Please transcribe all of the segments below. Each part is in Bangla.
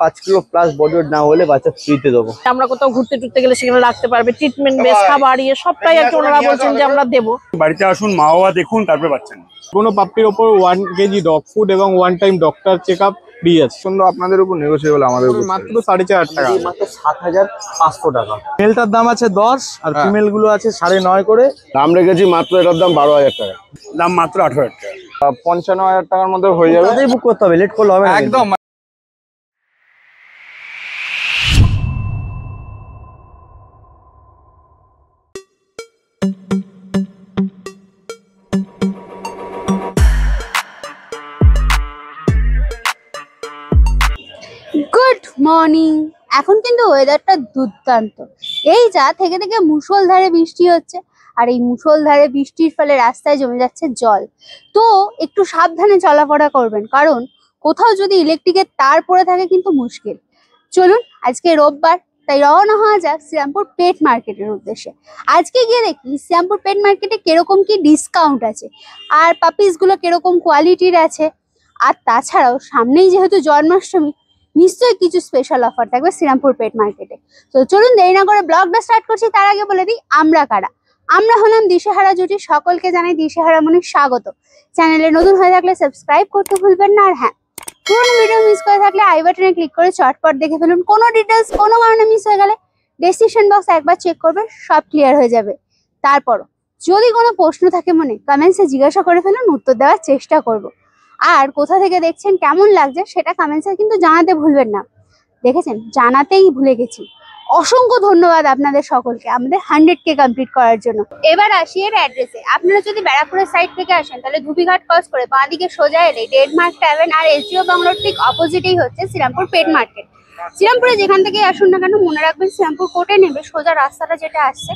5 কিলো প্লাস বডি ওয়েট না হলে বাচ্চা ফ্রিতে দেবো। আমরা কোথাও ঘুরতে টুরতে গেলে সেখানে রাখতে পারবে, ট্রিটমেন্ট বেস খাবার সবটাই আর কি ওনারা বলছেন যে আমরা দেবো। বাড়িতে আসুন, মা বাবা দেখুন, তারপরে বাচ্চা নিন। কোনো পাপ্পির ওপর 1 কেজি ডগ ফুড এবং 1 time doctor check up free আছে। সুন্দর আপনাদের উপর নেগোসিয়েবল, আমাদের উপর মাত্র 4.5 টাকা, মাত্র 7,500 টাকা। মেলটার দাম আছে 10 আর ফিমেল গুলো আছে 9.5 করে। দাম রেখেছি মাত্র, এটার দাম 12,000 টাকা, দাম মাত্র 18,000 টাকা। 55,000 টাকার মধ্যে হয়ে যাবে। তাড়াতাড়ি বুক করতে হবে, লেট করলে হবে না একদম। Good morning. এখন কিন্তু ওয়েদারটা দুর্দান্ত। এই যা থেকে থেকে মুষলধারে বৃষ্টি হচ্ছে, আর এই মুষলধারে বৃষ্টির ফলে রাস্তায় জমে যাচ্ছে জল। তো একটু সাবধানে চলাফেরা করবেন, কারণ কোথাও যদি ইলেকট্রিকের তার পড়ে থাকে কিন্তু মুশকিল। চলুন, আজকে রোববার, তাই রওনা হওয়া যাক শ্রীরামপুর পেট মার্কেটের উদ্দেশ্যে। আজকে গিয়ে দেখি শ্রীরামপুর পেট মার্কেটে কিরকম কি ডিসকাউন্ট আছে, আর পাপিসগুলো কিরকম কোয়ালিটির আছে। আর তাছাড়াও সামনেই যেহেতু জন্মাষ্টমী, নিশ্চয়ই কিছু স্পেশাল অফার থাকবে শ্রীরামপুর পেট মার্কেটে। তো চলুন দেরি না করে ব্লগটা স্টার্ট করছি। তার আগে বলে দিই আমরা কারা। আমরা হলাম দিশেহারা জুটি, সকলকে জানাই দিশেহারা মনে স্বাগত। চ্যানেলে নতুন হয়ে থাকলে সাবস্ক্রাইব করতে ভুলবেন না। আর হ্যাঁ, পুরোনো ভিডিও মিস করে থাকলে আই বাটনে ক্লিক করে চটপট দেখে ফেলুন। কোনো ডিটেলস কোনো কারণে মিস হয়ে গেলে ডেসক্রিপশন বক্স একবার চেক করবেন, সব ক্লিয়ার হয়ে যাবে। তারপরও যদি কোনো প্রশ্ন থাকে মনে, কমেন্টসে জিজ্ঞাসা করে ফেলুন, উত্তর দেওয়ার চেষ্টা করব। আর কোথা থেকে দেখছেন, কেমন লাগছে সেটা কমেন্টসে কিন্তু জানাতে ভুলবেন না। দেখেছেন, জানাতেই ভুলে গেছি। অসংখ্য ধন্যবাদ আপনাদের সকলকে আমাদের 100K কমপ্লিট করার জন্য। এবার আসি এর অ্যাড্রেসে। আপনারা যদি ব্যারাকপুরের সাইড থেকে আসেন তাহলে ধুবিঘাট ক্রস করে বাঁ দিকে সোজা এলে ডেডমার্ক ট্যাভেন আর এসডিও বাংলোর ঠিক অপোজিটেই হচ্ছে শ্রীরামপুর পেট মার্কেট। শ্রীরামপুরে যেখান থেকে আসুন না কেন মনে রাখবেন শ্রীরামপুর কোর্টে নেবে সোজা রাস্তাটা যেটা আসছে,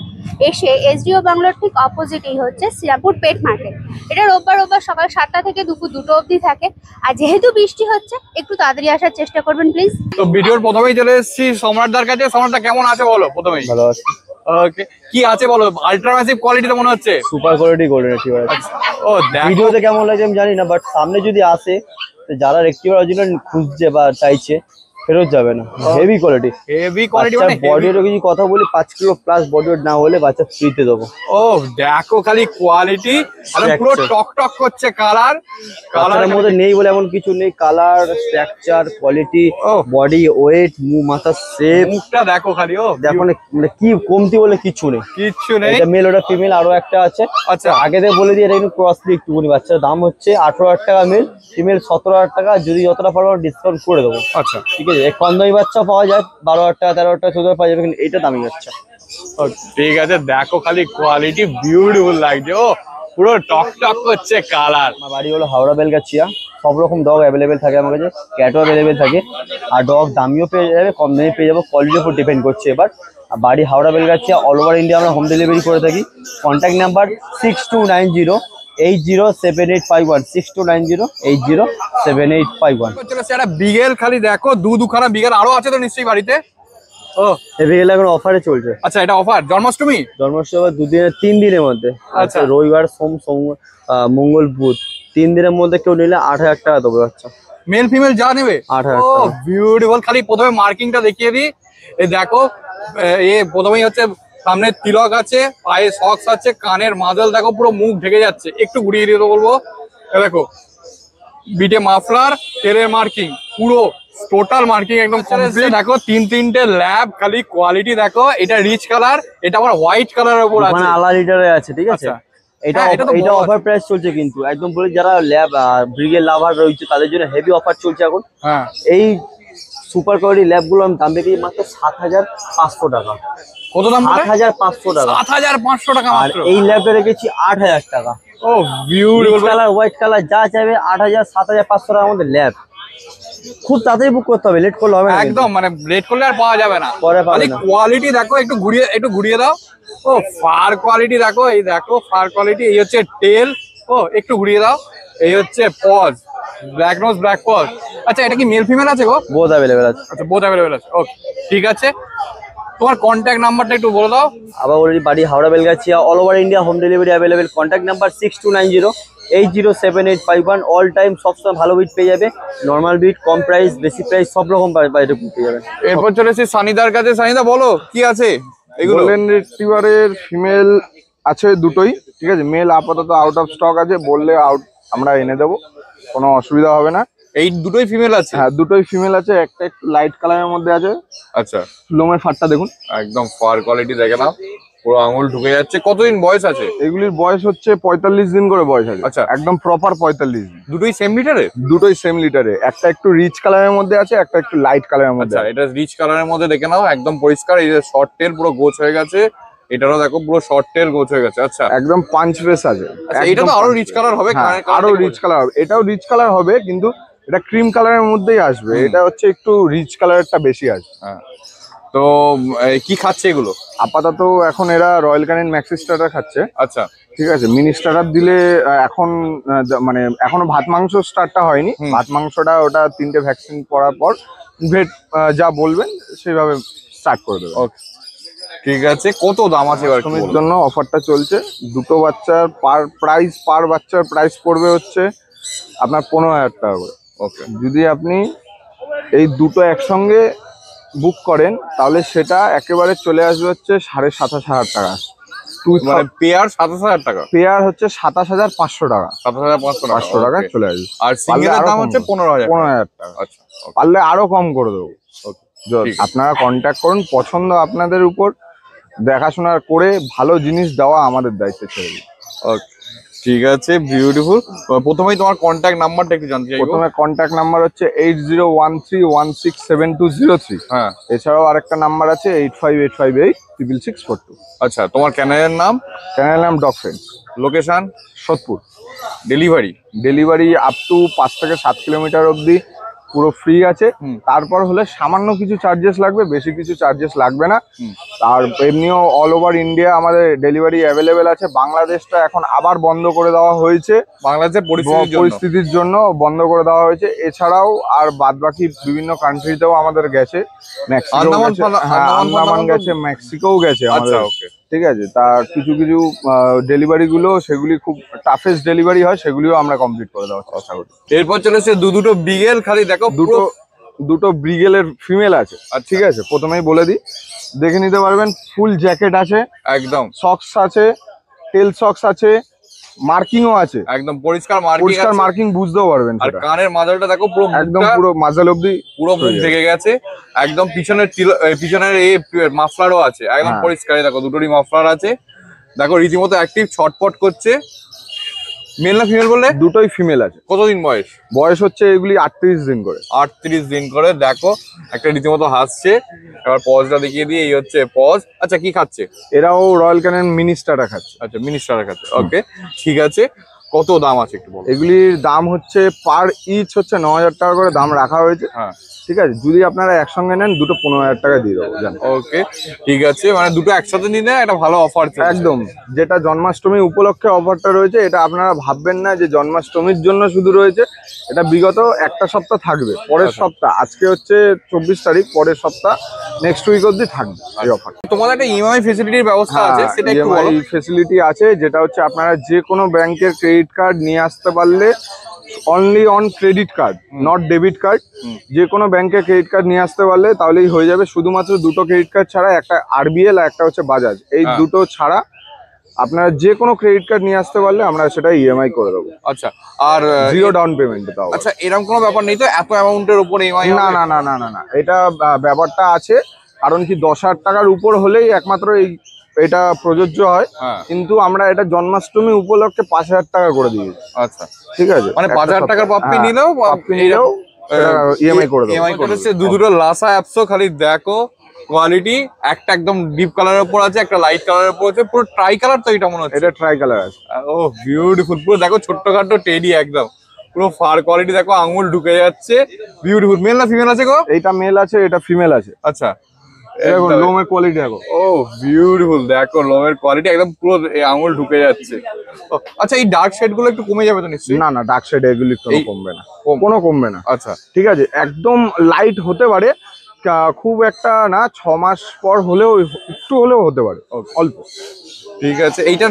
এসে এসডিও বাংলোর ঠিক অপোজিটেই হচ্ছে শ্রীরামপুর পেট মার্কেট। এটা রোববার সকাল 7টা থেকে দুপুর 2টো অবধি থাকে। আর যেহেতু বৃষ্টি হচ্ছে, একটু তাড়াতাড়ি আসার চেষ্টা করবেন প্লিজ। তো ভিডিওর প্রথমেই চলে এসেছি সম্রাটদার কাছে। সম্রাটদা কেমন আছে বলো প্রথমেই? ভালো আছে। ওকে, কি আছে বলো? আল্ট্রা ম্যাসিভ কোয়ালিটিতে মনে হচ্ছে সুপার কোয়ালিটি গোল্ডেন রিট্রিভার আছে। ও দেখো, ভিডিওতে কেমন লাগে আমি জানি না, বাট সামনে যদি আসে তো যারা রিট্রিভার অরিজিনাল খুঁজছে বা চাইছে ফেরত যাবে না। হেভি কোয়ালিটি, হেভি কোয়ালিটি মানে বডি ওয়েট কিছু কথা বলি, 5 কিলো প্লাস বডি ওয়েট না হলে বাচ্চা ফ্রিতে দেবো। ও দেখো খালি কোয়ালিটি, আর পুরো টক টক করছে কালার। কালারের মধ্যে নেই বলে এমন কিছু নেই, colour, structure, quality, body weight, মাথার শেপ, মুখটা দেখো খালি। ও দেখো না, মানে কি কমতি বলে কিছু নেই, কিচ্ছু নেই। এটা মেল, ওটা ফিমেল, আরো একটা আছে। আচ্ছা, আগে থেকে বলে দিই এটা কিন্তু ক্রসলি একটুখানি। বাচ্চার দাম হচ্ছে 18,000 টাকা মেল, ফিমেল 17,000 টাকা। যদি যতটা পারবো ডিসকাউন্ট করে দেবো। আচ্ছা ঠিক আছে, কম দামি বাচ্চা পাওয়া যায় 12,000 টাকা, 13,000 টাকা, 14,000 পাওয়া যাবে, কিন্তু এটা দামি বাচ্চা। ঠিক আছে, দেখো খালি কোয়ালিটি বিউটিফুল লাগছে। ও পুরো টক টক করছে কালার। আমার বাড়ি হলো হাওড়া বেলগাছিয়া। সব রকম ডগ অ্যাভেলেবেল থাকে আমার কাছে, ক্যাটও অ্যাভেলেবেল থাকে। আর ডগ দামিও পেয়ে যাবে, কম দামি পেয়ে যাবো, কোয়ালিটির উপর ডিপেন্ড করছে। এবার বাড়ি Howrah Belgachia, all over India আমরা হোম ডেলিভারি করে থাকি। Contact number 6290807851, 6290807851। একটা বিগেল খালি দেখো, দুখানা বিগেল আরো আছে তো নিশ্চয়ই বাড়িতে। ও এগুলো এখন অফারে চলছে। আচ্ছা, এটা অফার জন্মাষ্টমী? জন্মাষ্টমী 3 দিনের মধ্যে। আচ্ছা, রবিবার, মঙ্গল, বুধ, 3 দিনের মধ্যে কেউ নিলে 8,000 টাকা দেবো বাচ্চা। মেল ফিমেল যা নেবে 8,000 ও টাকা। বিউটিফুল। খালি প্রথমে মার্কিংটা দেখিয়ে দিই। এই দেখো, প্রথমেই হচ্ছে সামনে তিলক আছে, পায়ে সক্স আছে, কানের মাদল দেখো, পুরো মুখ ঢেকে যাচ্ছে। একটু ঘুরিয়ে দিতে বলবো। দেখো বিটে মাফলার, তেলের মার্কিং, পুরো টোটাল মার্কিং একদম কমপ্লিট। দেখো 3টে ল্যাব, খালি কোয়ালিটি দেখো। এটা রিচ কালার, এটা আমার হোয়াইট কালারের উপর আছে, আলা লিটারে আছে। ঠিক আছে, এটা অফার প্রাইস চলছে কিন্তু একদম বলি, যারা ল্যাব ব্রিগেড লাভার রয়েছে তাদের জন্য হেভি অফার চলছে এখন। হ্যাঁ, এই সুপার কোয়ালিটি ল্যাব গুলো আমি দাম রেখেছি মাত্র 7,500 টাকা। কত দাম? 7,500 টাকা। 7,500 টাকা আর মাত্র। এই ল্যাবটা রেখেছি 8,000 টাকা। ও বিউটিফুল কালার, হোয়াইট কালার যা চাইবে 8,000 7,500 টাকার মধ্যে ল্যাব। খুব তাড়াতাড়ি বুক করতে হবে, লেট করলে হবে না। একদম, মানে লেট করলে আর পাওয়া যাবে না। খালি কোয়ালিটি দেখো, একটু ঘুরিয়ে দাও। ও ফার কোয়ালিটি দেখো, এই দেখো ফার কোয়ালিটি। এই হচ্ছে টেল। ও একটু ঘুরিয়ে দাও। এই হচ্ছে paw, black nose, black paw. আচ্ছা, এটা কি মেল ফিমেল আছে গো? বোথ অ্যাভেলেবেল আছে। আচ্ছা, বোথ অ্যাভেলেবেল আছে। ওকে, ঠিক আছে। তোমার কন্ট্যাক্ট নাম্বারটা একটু বলে দাও। আবার বলি বাড়ি Howrah Belgachia, all over India home delivery available. Contact number 6290807851। All time সবসময় ভালো বিট পেয়ে যাবে, নর্মাল বিট, কম প্রাইস, বেশি প্রাইস, সব রকম বাইরে পেয়ে যাবে। এরপর চলে এসেছি সানিদার কাছে। সানিদা বলো কি আছে এগুলো? গোল্ডেন রিট্রিভারের ফিমেল আছে দুটোই, ঠিক আছে। মেল আপাতত আউট অফ স্টক আছে, বললে আমরা এনে দেবো, কোনো অসুবিধা হবে না। এই দুটোই ফিমেল আছে? হ্যাঁ, দুটোই ফিমেল আছে। একটা একটু লাইট কালারের মধ্যে আছে। আচ্ছা, লোমের ফারটা দেখুন, একদম ফার কোয়ালিটি দেখে নাও, পুরো আঙুল ঢুকে যাচ্ছে। কতদিন বয়স আছে এগুলির বয়স হচ্ছে 45 দিন করে বয়স আছে। আচ্ছা। একদম প্রপার 45 দিন। দুটোই সেম লিটারে? দুটোই সেম লিটারে। একটা একটু রিচ কালারের মধ্যে আছে, একটা একটু লাইট কালারের মধ্যে আচ্ছা, আছে। এটা রিচ কালারের মধ্যে দেখে নাও, একদম পরিষ্কার। এই যে শর্ট টেল পুরো গোছ হয়ে গেছে, এটারও দেখো পুরো শর্ট টেল গোছ হয়ে গেছে। আচ্ছা, একদম পাঁচ ফেস আছে। আচ্ছা, এটা তো আরো রিচ কালার হবে? হ্যাঁ, আরো রিচ কালার হবে। এটাও রিচ কালার হবে, কিন্তু এটা ক্রিম কালারের মধ্যেই আসবে। এটা হচ্ছে একটু রিচ কালারটা বেশি আসবে। হ্যাঁ, তো কি খাচ্ছে এগুলো? আপাতত এখন এরা রয়্যাল ক্যানিন ম্যাক্সি স্টার্টার খাচ্ছে। আচ্ছা, ঠিক আছে। মিনি স্টার্টার দিলে এখন মানে এখনো ভাত মাংস স্টার্টটা হয়নি। ভাত মাংসটা ওটা 3টে ভ্যাকসিন পড়ার পর ভেট যা বলবেন সেইভাবে স্টার্ট করে দেবে। ওকে, ঠিক আছে। কত দাম আছে এবার? অষ্টমীর জন্য অফারটা চলছে। দুটো বাচ্চার পার বাচ্চার প্রাইস পড়বে হচ্ছে আপনার 15,000 টাকা করে। ওকে, যদি আপনি এই দুটো একসঙ্গে বুক করেন তাহলে সেটা একেবারে চলে আসবে হচ্ছে 27,500 টাকা। মানে পেয়ার 27,000 টাকা? পেয়ার হচ্ছে 27,500 টাকা। 27,500 টাকা চলে আসবে। আর সিঙ্গেলের দাম হচ্ছে 15,000 টাকা। আচ্ছা, পারলে আরো কম করে দেবো। ঠিক আছে। আপনারা কন্ট্যাক্ট করুন, পছন্দ আপনাদের উপর, দেখাশোনা করে ভালো জিনিস দেওয়া আমাদের দায়িত্ব ছেড়ে দিন। ওকে, ঠিক আছে, বিউটিফুল। প্রথমেই তোমার কন্ট্যাক্ট নাম্বারটা একটু জানতে চাইবো। প্রথমে কন্ট্যাক্ট নাম্বার হচ্ছে 8013167203। হ্যাঁ, এছাড়াও আরেকটা নাম্বার আছে 8585866642। আচ্ছা, তোমার চ্যানেলের নাম? চ্যানেল নাম dog friends. Location? Sodepur. Delivery up to 5 থেকে 7 কিলোমিটার অবধি পুরো ফ্রি আছে। তারপর হলে সামান্য কিছু চার্জেস লাগবে, বেশি কিছু চার্জেস লাগবে না। আর এমনিও অল ওভার ইন্ডিয়া আমাদের ডেলিভারি অ্যাভেলেবেল আছে। বাংলাদেশটা এখন আবার বন্ধ করে দেওয়া হয়েছে, বাংলাদেশের পরিস্থিতির জন্য বন্ধ করে দেওয়া হয়েছে। এছাড়াও আর বাদবাকি বিভিন্ন কান্ট্রিতেও আমাদের গেছে, আন্দামান গেছে, মেক্সিকোও গেছে আমাদের। ওকে, ঠিক আছে। তা কিছু কিছু ডেলিভারি গুলো সেগুলি খুব টাফেস্ট ডেলিভারি হয়, সেগুলিও আমরা কমপ্লিট করে দেওয়ার চেষ্টা করি। এরপর চলেছে দুটো বিগেল। খালি দেখো, দুটো ব্রিগেলের ফিমেল আছে। আর ঠিক আছে, প্রথমেই বলে দিই, দেখে নিতে পারবেন। ফুল জ্যাকেট আছে, একদম সক্স আছে, টেল সক্স আছে, মার্কিংও আছে, একদম পরিষ্কার মার্কিং বুঝতেও পারবেন। আর কানের মাজালটা দেখো পুরো একদম পুরো মাজাল অব্দি পুরো মুখ ঢেকে গেছে। একদম পিছনের এই মাফলারও আছে, একদম পরিষ্কার। দেখো দুটোরই মাফলার আছে। দেখো রীতিমতো অ্যাক্টিভ, ছটপট করছে। মেল না ফিমেল বললে? দুটোই ফিমেল আছে। কতদিন বয়স হচ্ছে এগুলি 38 দিন করে। 38 দিন করে। দেখো একটা রীতিমতো হাসছে। এবার পজটা দেখিয়ে দিয়ে, এই হচ্ছে পজ। আচ্ছা, কি খাচ্ছে? এরাও রয়্যাল ক্যানিন মিনি স্টার্টার খাচ্ছে। আচ্ছা, মিনিস্টার খাচ্ছে। ওকে, ঠিক আছে। কত দাম আছে একটু বলো? এগুলির দাম হচ্ছে পার ইচ হচ্ছে 9,000 টাকা করে দাম রাখা হয়েছে। হ্যাঁ, ঠিক আছে। যদি আপনারা একসঙ্গে নেন দুটো 15,000 টাকা দিয়ে দেবো। ওকে, ঠিক আছে। মানে দুটো একসাথে নিলে একটা ভালো অফার। একদম, যেটা জন্মাষ্টমী উপলক্ষে অফারটা রয়েছে, এটা আপনারা ভাববেন না যে জন্মাষ্টমীর জন্য শুধু রয়েছে। এটা বিগত একটা সপ্তাহ থাকবে। পরের সপ্তাহ, আজকে হচ্ছে 24 তারিখ, পরের সপ্তাহ নেক্সট উইক অবধি থাকবে এই অফার। তোমাদের একটা ইএমআই ফেসিলিটির ব্যবস্থা আছে, সেটা একটু বলো। ইএমআই ফেসিলিটি আছে, যেটা হচ্ছে আপনারা যে কোনো ব্যাংকের ক্রেডিট কার্ড নিয়ে আসতে পারলে, only on credit card, not debit card. যে কোনো ব্যাংকের ক্রেডিট কার্ড নিয়ে আসতে পারলে তাহলেই হয়ে যাবে। শুধুমাত্র দুটো ক্রেডিট কার্ড ছাড়া, একটা আরবিএল আর একটা হচ্ছে বাজাজ, এই দুটো ছাড়া আপনারা যে কোনো ক্রেডিট কার্ড নিয়ে আসতে পারলে আমরা সেটা ইএমআই করে দেবো। আচ্ছা, আর 0 ডাউন পেমেন্ট তাও। আচ্ছা, এরকম কোনো ব্যাপার নেই তো এত অ্যামাউন্টের উপর ইএমআই? না না না না না না, এটা ব্যাপারটা আছে। কারণ কি 10,000 টাকার উপর হলেই একমাত্র এটা প্রযোজ্য হয়। কিন্তু আমরা এটা জন্মাষ্টমী উপলক্ষে 5,000 টাকা করে দিয়েছি। আচ্ছা, ঠিক আছে। মানে 5,000 টাকার পাপ্পি নিলেও ইএমআই করে দেবো। ইএমআই করেছে। দুটো লাসা অ্যাপসও খালি দেখো কোয়ালিটি। একটা একদম ডিপ কালারের উপর আছে, একটা লাইট কালারের উপর আছে। পুরো ট্রাই কালার তো এটা মনে হচ্ছে। এটা ট্রাই কালার আছে। ও বিউটিফুল। পুরো দেখো ছোট্টখাটো টেডি, একদম পুরো ফার কোয়ালিটি। দেখো আঙুল ঢুকে যাচ্ছে। বিউটিফুল। মেল না ফিমেল আছে গো? এইটা মেল আছে, এটা ফিমেল আছে। আচ্ছা, দেখো লোমের কোয়ালিটি দেখো। ও বিউটিফুল। দেখো লোমের কোয়ালিটি, একদম পুরো আঙুল ঢুকে যাচ্ছে। আচ্ছা, এই ডার্ক শেড গুলো একটু কমে যাবে তো নিশ্চয়ই? না না, ডার্ক শেড এগুলি কোনো কমবে না, কোনো কমবে না। আচ্ছা, ঠিক আছে। একদম লাইট হতে পারে, খুব একটা না, 6 মাস পর হলেও একটু হলেও হতে পারে, অল্প। ঠিক আছে, এইটা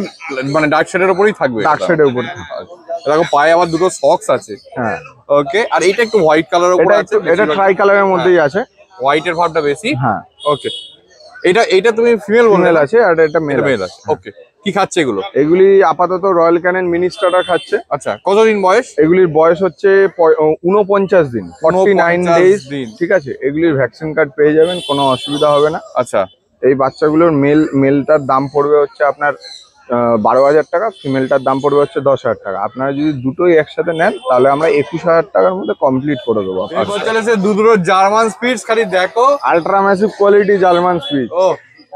মানে ডার্ক শেডের উপরেই থাকবে, ডার্ক শেডের উপর। দেখো পায়ে আবার দুটো সক্স আছে। হ্যাঁ, ওকে, আর এইটা একটু হোয়াইট কালারের উপরে আছে, এটা ট্রাই কালারের মধ্যেই আছে। হোয়াইটের ভাবটা বেশি। হ্যাঁ, ওকে, এইটা তুমি ফিমেল মেল আছে আর এটা মেল আছে। ওকে, কি খাচ্ছে এগুলো? এগুলি আপাতত রয়্যাল ক্যানিন মিনি স্টার্টার খাচ্ছে। আচ্ছা, কতদিন বয়স? এগুলির বয়স হচ্ছে 49 দিন, 49 ডেজ। দিন। ঠিক আছে, এগুলির ভ্যাকসিন কার্ড পেয়ে যাবেন, কোনো অসুবিধা হবে না। আচ্ছা, এই বাচ্চাগুলোর মেলটার দাম পড়বে হচ্ছে আপনার 12,000 টাকা, ফিমেলটার দাম পড়বে হচ্ছে 10,000 টাকা। আপনারা যদি দুটোই একসাথে নেন তাহলে আমরা 21,000 টাকার মধ্যে কমপ্লিট করে দেবো। দুটো জার্মান স্পিডস, খালি দেখো ultra massive quality German speech. ও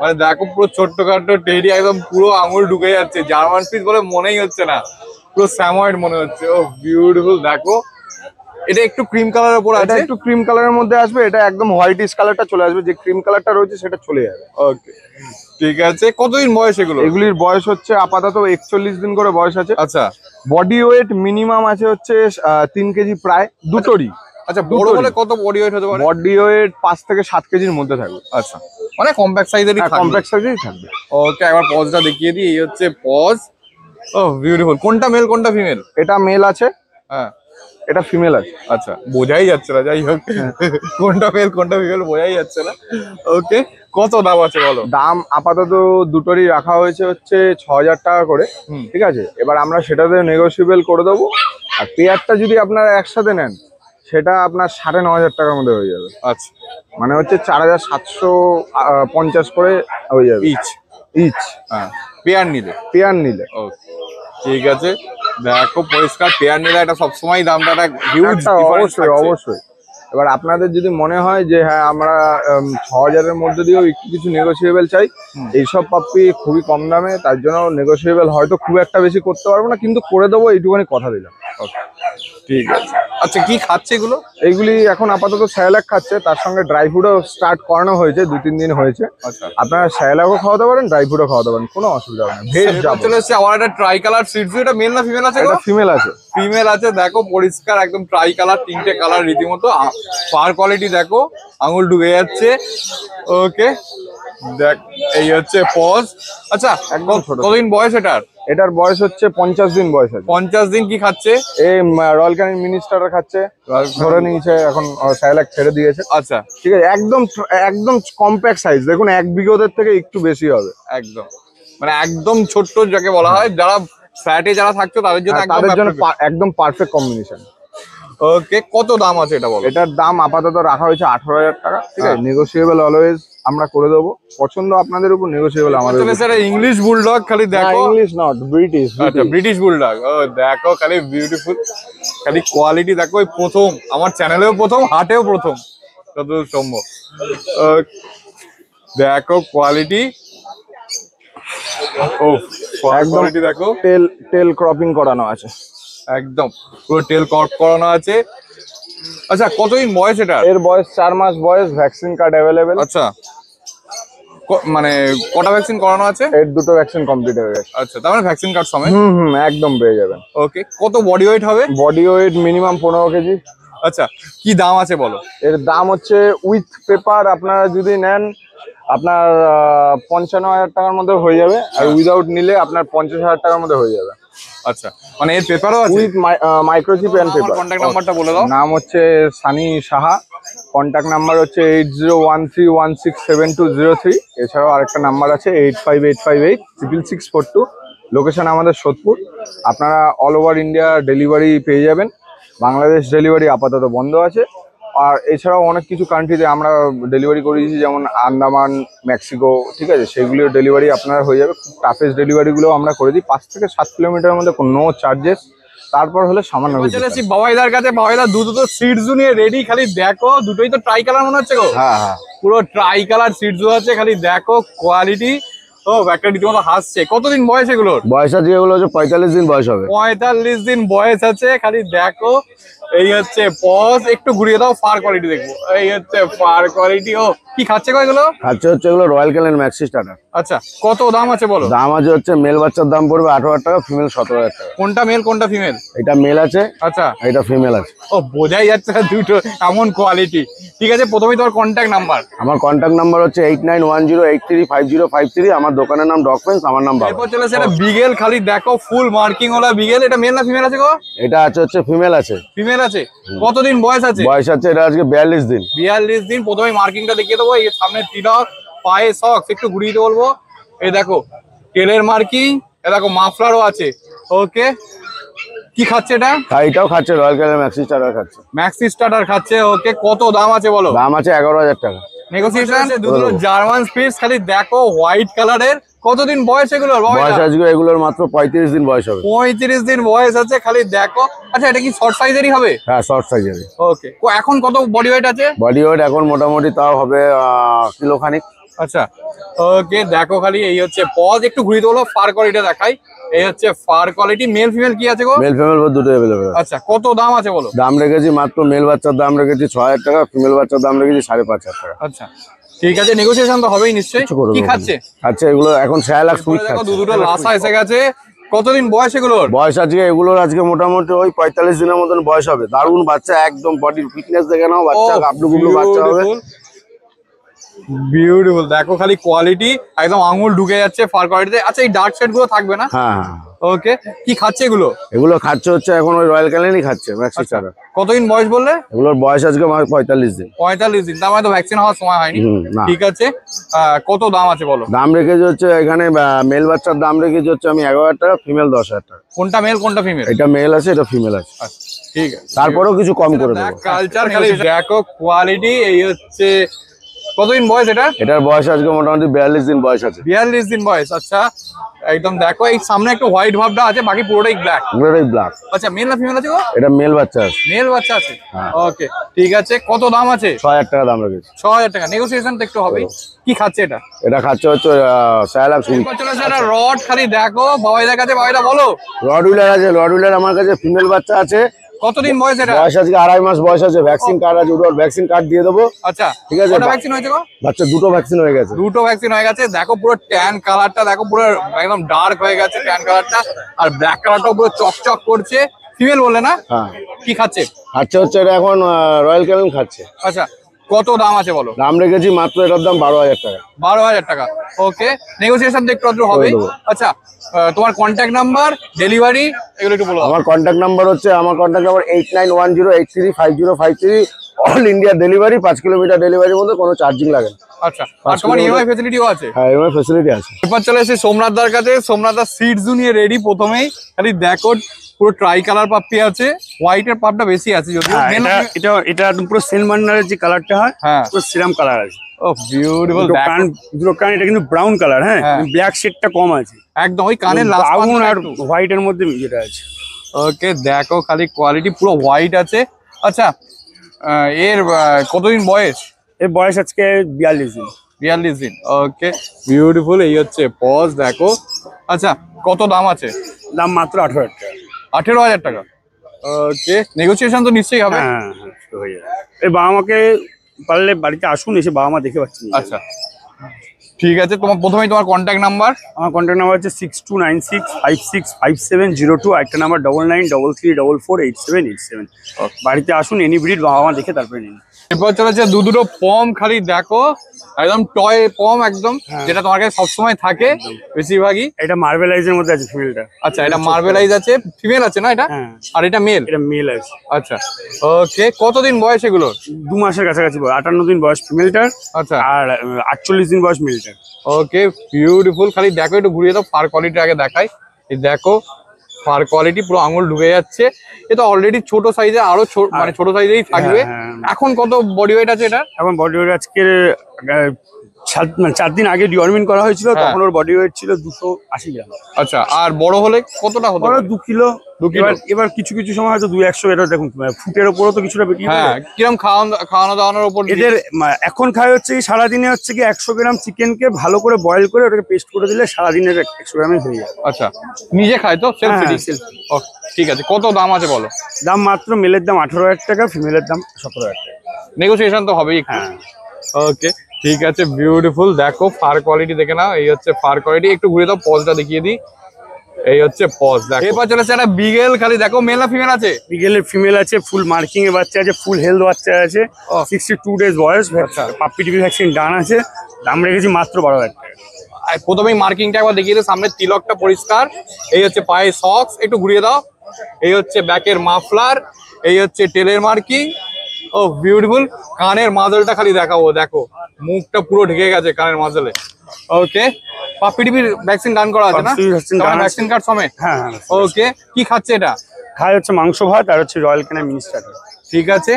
মানে দেখো পুরো ছোট্টখাটো টেডি, একদম পুরো আঙুল ঢুকে যাচ্ছে। জার্মান স্পিচ বলে মনেই হচ্ছে না, পুরো স্যাময়েড মনে হচ্ছে। ও বিউটিফুল। দেখো এটা একটু ক্রিম কালারের উপর এটা আছে, একটু ক্রিম কালারের মধ্যে আসবে, এটা একদম হোয়াইটিশ কালারটা চলে আসবে, যে ক্রিম কালারটা রয়েছে সেটা চলে যাবে। ওকে, ঠিক আছে। কতদিন বয়স এগুলো? এগুলির বয়স হচ্ছে আপাতত 41 দিন করে বয়স আছে। আচ্ছা, বডি ওয়েট মিনিমাম আছে হচ্ছে 3 কেজি প্রায়, দুটোরই। আচ্ছা, বড় হলে কত বডি ওয়েট হতে পারে? বডি ওয়েট 5 থেকে 7 কেজির মধ্যে থাকবে। আচ্ছা, মানে কম্প্যাক্ট সাইজেরই থাকবে। কমপ্লেক্স সাইজেই থাকবে। ওকে, একবার পজটা দেখিয়ে দিই। এই হচ্ছে পজ। ও বিউটিফুল। কোনটা মেল কোনটা ফিমেল? এটা মেল আছে, হ্যাঁ, এটা ফিমেল আছে। আচ্ছা, বোঝাই যাচ্ছে না, যাই হোক কোনটা মেল কোনটা ফিমেল বোঝাই যাচ্ছে না। ওকে, কত দাম আছে বলো? দাম আপাতত দুটোরই রাখা হয়েছে হচ্ছে 6,000 টাকা করে। ঠিক আছে, এবার আমরা সেটাতে নেগোসিয়েবল করে দেবো। আর পেয়ারটা যদি আপনারা একসাথে নেন সেটা আপনার 9,500 টাকার মধ্যে হয়ে যাবে। আচ্ছা, মানে হচ্ছে 4,750 করে হয়ে যাবে ইচ। ইচ, হ্যাঁ, পেয়ার নিলে। পেয়ার নিলে। ওকে, ঠিক আছে। দেখো পরিষ্কার পেয়ার নিলে এটা সবসময় দামটা হিউজ একটা অবশ্যই অবশ্যই। এবার আপনাদের যদি মনে হয় যে হ্যাঁ আমরা 6,000-এর মধ্যে দিয়েও একটু কিছু নেগোসিয়েবল চাই, এইসব পাপ্পি খুবই কম দামে, তার জন্য নেগোসিয়েবল হয়তো খুব একটা বেশি করতে পারবো না, কিন্তু করে দেবো, এইটুখানি কথা দিলাম। ওকে, ঠিক আছে। আচ্ছা, কি খাচ্ছে এগুলো? এইগুলি এখন আপাতত স্যালাক খাচ্ছে, তার সঙ্গে ড্রাই ফ্রুটও স্টার্ট করানো হয়েছে, 2-3 দিন হয়েছে। আচ্ছা, আপনারা স্যালাকও খাওয়াতে পারেন, ড্রাই ফ্রুটও খাওয়াতে পারেন, কোনো অসুবিধা হবে না। ভেজ যাবে। চলে এসেছে আবার একটা ট্রাই কালার সিডস। এটা মেল না ফিমেল আছে? এটা ফিমেল আছে। ফিমেল আছে। দেখো পরিষ্কার একদম ট্রাই কালার, 3টে কালার রীতিমতো। ফার কোয়ালিটি দেখো, আঙুল ঢুকে যাচ্ছে। ওকে, দেখ এই হচ্ছে পজ। আচ্ছা, একদম ছোট। কতদিন বয়স এটার? এটার বয়স হচ্ছে 50 দিন বয়স আছে। 50 দিন। কি খাচ্ছে? এই রয়্যাল ক্যানিন মিনি স্টার্টার খাচ্ছে, ধরে নিয়েছে, এখন স্যালাক ছেড়ে দিয়েছে। আচ্ছা, ঠিক আছে, একদম একদম কম্প্যাক্ট সাইজ, দেখুন 1 বিঘতের থেকে একটু বেশি হবে। একদম মানে একদম ছোট্ট যাকে বলা হয়, যারা ফ্ল্যাটে যারা থাকতো তাদের জন্য হ্যাঁ, তাদের জন্য একদম পারফেক্ট কম্বিনেশন। ওকে, কত দাম আছে এটা বলো? এটার দাম আপাতত রাখা হয়েছে 18,000 টাকা। ঠিক আছে, নেগোসিয়েবল অলওয়েজ আমরা করে দেবো, পছন্দ আপনাদের উপর, নেগোসিয়েবল আমাদের উপর। স্যার ইংলিশ বুলডগ, খালি দেখো। English not, British. আচ্ছা, ব্রিটিশ বুলডগ। ও দেখো, খালি বিউটিফুল, খালি কোয়ালিটি দেখো। এই প্রথম আমার চ্যানেলেও প্রথম, হাটেও প্রথম যতদূর সম্ভব। দেখো কোয়ালিটি, ও একদম কোয়ালিটি দেখো। টেল ক্রপিং করানো আছে, একদম পুরো টেল কট করানো আছে। আচ্ছা, কতদিন বয়স এটা? এর বয়স 4 মাস বয়স, ভ্যাকসিন কার্ড অ্যাভেলেবেল। আচ্ছা, মানে কটা ভ্যাকসিন করানো আছে? এর 2টো ভ্যাকসিন কমপ্লিট হয়ে গেছে। আচ্ছা, তার মানে ভ্যাকসিন কার্ড সময়। একদম পেয়ে যাবেন। ওকে, কত বডি ওয়েট হবে? Body weight minimum 15 KG. আচ্ছা, কি দাম আছে বলো? এর দাম হচ্ছে উইথ পেপার আপনারা যদি নেন আপনার 55,000 টাকার মধ্যে হয়ে যাবে, আর উইদাউট নিলে আপনার 50,000 টাকার মধ্যে হয়ে যাবে। আচ্ছা, মানে এর পেপারও আছে? With microchip and paper. Contact নাম্বারটা বলে দাও। নাম হচ্ছে সানি সাহা, কন্ট্যাক্ট নাম্বার হচ্ছে 8013167203। এছাড়াও আরেকটা নাম্বার আছে 8585866642। লোকেশন আমাদের সোদপুর। আপনারা অল ওভার ইন্ডিয়া ডেলিভারি পেয়ে যাবেন। বাংলাদেশ ডেলিভারি আপাতত বন্ধ আছে, আর এছাড়াও অনেক কিছু কান্ট্রিতে আমরা ডেলিভারি করিয়েছি, যেমন আন্দামান, মেক্সিকো। ঠিক আছে, সেগুলিও ডেলিভারি আপনার হয়ে যাবে। খুব টাফেস্ট ডেলিভারিগুলো আমরা করে দিই, 5 থেকে 7 কিলোমিটারের মধ্যে, নো চার্জেস। তারপর হলে সামান্য চলেছি বাবাইদার কাছে। বাবাইদা দুটো সিডস নিয়ে রেডি, খালি দেখো। দুটোই তো ট্রাই কালার মনে হচ্ছে গো। হ্যাঁ হ্যাঁ, পুরো ট্রাই কালার সিডস আছে, খালি দেখো কোয়ালিটি। ও একটা রীতিমতো হাসছে। কতদিন বয়স এগুলোর? বয়স আছে এগুলো হচ্ছে 45 দিন বয়স হবে। 45 দিন বয়স আছে, খালি দেখো। এই হচ্ছে পজ, একটু ঘুরিয়ে দাও, ফার কোয়ালিটি দেখবো। এই হচ্ছে ফার কোয়ালিটি। ও কি খাচ্ছে গো এগুলো? খাচ্ছে হচ্ছে এগুলো রয়্যাল ক্যানেন ম্যাক্সি স্টার্টার। আচ্ছা, কত দাম আছে বলো? দাম আছে হচ্ছে মেল বাচ্চার দাম পড়বে 18,000 টাকা, ফিমেল 17,000 টাকা। কোনটা মেল কোনটা ফিমেল? এটা মেল আছে, আচ্ছা, এটা ফিমেল আছে। ও বোঝাই যাচ্ছে না দুটো এমন কোয়ালিটি। ঠিক আছে, প্রথমেই তোমার কন্ট্যাক্ট নাম্বার। আমার কন্ট্যাক্ট নাম্বার হচ্ছে 8910835050। আমার দোকানের নাম ডগ ফেন্স, আমার নাম বাবা। এরপর চলে আসে একটা বিগেল, খালি দেখো ফুল মার্কিং ওলা বিগেল। এটা মেল না ফিমেল আছে গো? এটা আছে হচ্ছে ফিমেল আছে। ফিমেল আছে। কতদিন বয়স আছে? বয়স আছে এটা আজকে 42 দিন। 42 দিন। প্রথমে মার্কিংটা দেখিয়ে দেবো। এই সামনে টিলক, পায়ে সক্স, একটু ঘুরিয়ে দিতে বলবো। এই দেখো টেলের মার্কিং, এ দেখো মাফলারও আছে। ওকে, কি খাচ্ছে এটা? এটাও খাচ্ছে রয়্যাল ক্যানেন ম্যাক্সি স্টার্টার খাচ্ছে। ম্যাক্সি স্টার্টার খাচ্ছে। ওকে, কত দাম আছে বলো? দাম আছে 11,000 টাকা। নেগোসিয়েশন। দুটো জার্মান স্পিচ, খালি দেখো হোয়াইট কালারের। কতদিন বয়স এগুলোর? বয়স আজকে এগুলোর মাত্র 35 দিন বয়স হবে। 35 দিন বয়স আছে, খালি দেখো। আচ্ছা, এটা কি শর্ট সাইজেরই হবে? হ্যাঁ, শর্ট সাইজের। ওকে, এখন কত বডি ওয়েট আছে? বডি ওয়েট এখন মোটামুটি তাও হবে কিলো খানিক। আচ্ছা, ওকে দেখো খালি। এই হচ্ছে পজ, একটু ঘুরিয়ে দেবো, ফার কোয়ালিটি দেখাই। এই হচ্ছে ফার কোয়ালিটি। মেল ফিমেল কি আছে গো? মেল ফিমেল দুটো অ্যাভেলেবেল। আচ্ছা, কত দাম আছে বলো? দাম রেখেছি মাত্র মেল বাচ্চার দাম রেখেছি 6,000 টাকা, ফিমেল বাচ্চার দাম রেখেছি 5,500 টাকা। আচ্ছা, ঠিক আছে, নেগোসিয়েশন তো হবেই নিশ্চয়ই। কি খাচ্ছে? আচ্ছা, এগুলো এখন 6,00,000 সুইট দেখো খাচ্ছে। দুটো লাসা এসে গেছে। কতদিন বয়স এগুলোর? বয়স আজকে এগুলোর আজকে মোটামুটি ওই 45 দিনের মতন বয়স হবে। দারুণ বাচ্চা, একদম বডির ফিটনেস দেখে নাও, বাচ্চা গাবলু গুবলু বাচ্চা হবে। বিউটিফুল, দেখো খালি কোয়ালিটি, একদম আঙুল ঢুকে যাচ্ছে ফার কোয়ালিটিতে। আচ্ছা, এই ডার্ক শেড গুলো থাকবে না? হ্যাঁ। ওকে, কি খাচ্ছে এগুলো? এগুলো খাচ্ছে হচ্ছে এখন ওই রয়্যাল ক্যানেনই খাচ্ছে ম্যাক্সি স্টার্টার। কতদিন বয়স বললে? এগুলোর বয়স আজকে 45 দিন। 45 দিন, তার মানে তো ভ্যাকসিন হওয়ার সময় হয়নি। না। ঠিক আছে, কত দাম আছে বলো? দাম রেখেছি হচ্ছে এখানে মেল বাচ্চার দাম রেখেছি হচ্ছে আমি 11,000 টাকা, ফিমেল 10,000 টাকা। কোনটা মেল কোনটা ফিমেল? এটা মেল আছে, এটা ফিমেল আছে। ঠিক আছে, তারপরেও কিছু কম করে দেবো। কালচার, খালি দেখো কোয়ালিটি। এই হচ্ছে কতদিন বয়স এটা? এটার বয়স আজকে মোটামুটি 42 দিন বয়স আছে। 42 দিন বয়স। আচ্ছা, একদম দেখো এই সামনে একটু হোয়াইট ভাবটা আছে, বাকি পুরোটাই ব্ল্যাক। পুরোটাই ব্ল্যাক। আচ্ছা, মেল না ফিমেল আছে গো? এটা মেল বাচ্চা আছে। মেল বাচ্চা আছে। ওকে, ঠিক আছে, কত দাম আছে? 6,000 টাকা দাম রেখেছি। 6,000 টাকা। নেগোসিয়েশন তো একটু হবেই। কি খাচ্ছে এটা? এটা খাচ্ছে হচ্ছে 6,00,000 সুইট। এরপর চলে আসে একটা রড, খালি দেখো বাবাইদার কাছে। বাবাইদা বলো। রড হুইলার আছে, রড হুইলার আমার কাছে ফিমেল বাচ্চা আছে। কতদিন বয়স এটা? বয়স আজকে 2.5 মাস বয়স আছে। ভ্যাকসিন কার্ড আছে, ওর ভ্যাকসিন কার্ড দিয়ে দেবো। আচ্ছা, ঠিক আছে। কটা ভ্যাকসিন হয়েছে গো? বাচ্চা দুটো ভ্যাকসিন হয়ে গেছে। দুটো ভ্যাকসিন হয়ে গেছে। দেখো পুরো ট্যান কালারটা, দেখো পুরো একদম ডার্ক হয়ে গেছে ট্যান কালারটা, আর ব্ল্যাক কালারটাও পুরো চকচক করছে। ফিমেল বলে না? হ্যাঁ। কি খাচ্ছে? খাচ্ছে হচ্ছে এটা এখন রয়্যাল ক্যানেন খাচ্ছে। আচ্ছা, কত দাম আছে বলো? দাম রেখেছি মাত্র এটার দাম 12,000 টাকা। 12,000 টাকা। ওকে, নেগোসিয়েশন তো একটু আধটু হবে। আচ্ছা, তোমার কন্ট্যাক্ট নাম্বার, ডেলিভারি, এগুলো একটু বলো। আমার কন্ট্যাক্ট নাম্বার হচ্ছে 8910835053। অল ইন্ডিয়া ডেলিভারি, 5 কিলোমিটার ডেলিভারির মধ্যে কোনো চার্জিং লাগে না। আচ্ছা, আর তোমার ইএমআই ফ্যাসিলিটিও আছে? হ্যাঁ, এমআই ফ্যাসিলিটি আছে। এরপর চলে এসে সোমনাথ দার কাছে। সোমনাথ দা সিডস নিয়ে রেডি। প্রথমেই খালি দেখো পুরো ট্রাই কালার পাপ্পি আছে, হোয়াইটের পাপটা বেশি আছে যদিও। এটা পুরো সেল মান্নারের যে কালারটা হয়, হ্যাঁ, পুরো সিরাম কালার আছে। ও বিউটিফুল। দুটো কান এটা কিন্তু ব্রাউন কালার। হ্যাঁ, ব্ল্যাক শেডটা কম আছে একদম। ওই কানের ব্রাউন আর হোয়াইটের মধ্যে যেটা আছে। ওকে, দেখো খালি কোয়ালিটি পুরো হোয়াইট আছে। আচ্ছা, এর কতদিন বয়স? এর বয়স আজকে 42 দিন। 42 দিন। ওকে, বিউটিফুল। এই হচ্ছে পজ, দেখো। আচ্ছা, কত দাম আছে? দাম মাত্র 18,000 টাকা। 18,000 টাকা। ওকে, নেগোসিয়েশন তো নিশ্চয়ই হবে। হ্যাঁ, হয়ে যাবে। এই বাবা মাকে পারলে বাড়িতে আসুন, এসে বাবা মা দেখে পাচ্ছেন। আচ্ছা, ঠিক আছে। তোমার প্রথমেই তোমার কন্ট্যাক্ট নাম্বার। আমার কন্ট্যাক্ট নাম্বার হচ্ছে 6296565702। একটা নাম্বার 9933448787। বাড়িতে আসুন, এনি ব্রিড বাবা মা দেখে তারপরে নিন। এরপর চলেছে দুটো পম, খালি দেখো একদম টয় পম একদম, যেটা তোমার কাছে সবসময় থাকে বেশিরভাগই। এটা মার্বেলাইজের মধ্যে আছে ফিমেলটা। আচ্ছা, এটা মার্বেলাইজ আছে, ফিমেল আছে না এটা? হ্যাঁ। আর এটা মেল? এটা মেল আছে। আচ্ছা, ওকে, কতদিন বয়স এগুলোর? 2 মাসের কাছাকাছি বয়স। 58 দিন বয়স ফিমেলটার। আচ্ছা, আর 48 দিন বয়স মেলটার। ওকে, বিউটিফুল। খালি দেখো, একটু ঘুরিয়ে দাও, ফার কোয়ালিটি আগে দেখাই। এই দেখো ফার কোয়ালিটি পুরো আঙুল ঢুকে যাচ্ছে। এটা অলরেডি ছোট সাইজে, আরো মানে ছোট সাইজেই থাকবে। এখন কত বডি ওয়েট আছে এটা? এখন বডি ওয়েট আজকে মানে 4 দিন আগে ডিওয়ার্মিং করা হয়েছিল, হ্যাঁ। তখন ওর বডি ওয়েট ছিল 280 গ্রাম। আচ্ছা, আর বড় হলে কতটা হতো? বড় 2 কিলো। 2 কিলো। এবার কিছু কিছু সময় হয়তো 200 এটা দেখুন ফুটের উপরও তো কিছুটা বেরিয়ে হ্যাঁ, কিরকম খাওয়ানো দাওয়ানোর উপর এদের এখন খায় হচ্ছে কি সারাদিনে হচ্ছে কি 100 গ্রাম চিকেনকে ভালো করে বয়েল করে ওটাকে পেস্ট করে দিলে সারাদিনের 100 গ্রামই হয়ে যায়। আচ্ছা, নিজে খায় তো? সেলফ হ্যাঁ, ফিডিং। ওকে, ঠিক আছে। কত দাম আছে বলো? দাম মাত্র মেলের দাম 18,000 টাকা, ফিমেলের দাম 17,000 টাকা। নেগোসিয়েশন তো হবেই। হ্যাঁ, ওকে, ঠিক আছে। বিউটিফুল, দেখো ফার কোয়ালিটি দেখে নাও। এই হচ্ছে ফার কোয়ালিটি। একটু ঘুরে দাও, পজটা দেখিয়ে দিই। এই হচ্ছে পজ। দেখো এরপর চলেছে একটা বিগেল। খালি দেখো মেল না ফিমেল আছে? বিগেলের ফিমেল আছে, ফুল মার্কিং এর বাচ্চা আছে, ফুল হেলথ বাচ্চা আছে, 62 ডেজ বয়স, পাপ্পি টিপি ভ্যাকসিন ডান আছে। দাম রেখেছি মাত্র 12,000 টাকা। আর প্রথমেই মার্কিংটা একবার দেখিয়ে দিই। সামনে তিলকটা পরিষ্কার। এই হচ্ছে পায়ে সক্স, একটু ঘুরিয়ে দাও। এই হচ্ছে ব্যাকের মাফলার। এই হচ্ছে টেলের মার্কিং। ও বিউটিফুল। কানের মাজলটা খালি দেখাবো, দেখো মুখটা পুরো ঢেকে গেছে কানের মাজলে। ওকে, পাপ্পি টিপির ভ্যাকসিন ডান করা আছে না? পাপ্পি ভ্যাকসিন ডান আছে। ভ্যাকসিন কার্ড সমেত। হ্যাঁ, ওকে, কি খাচ্ছে এটা? খায় হচ্ছে মাংস ভাত আর হচ্ছে রয়্যাল ক্যানিন মিনি স্টার্টার। ঠিক আছে।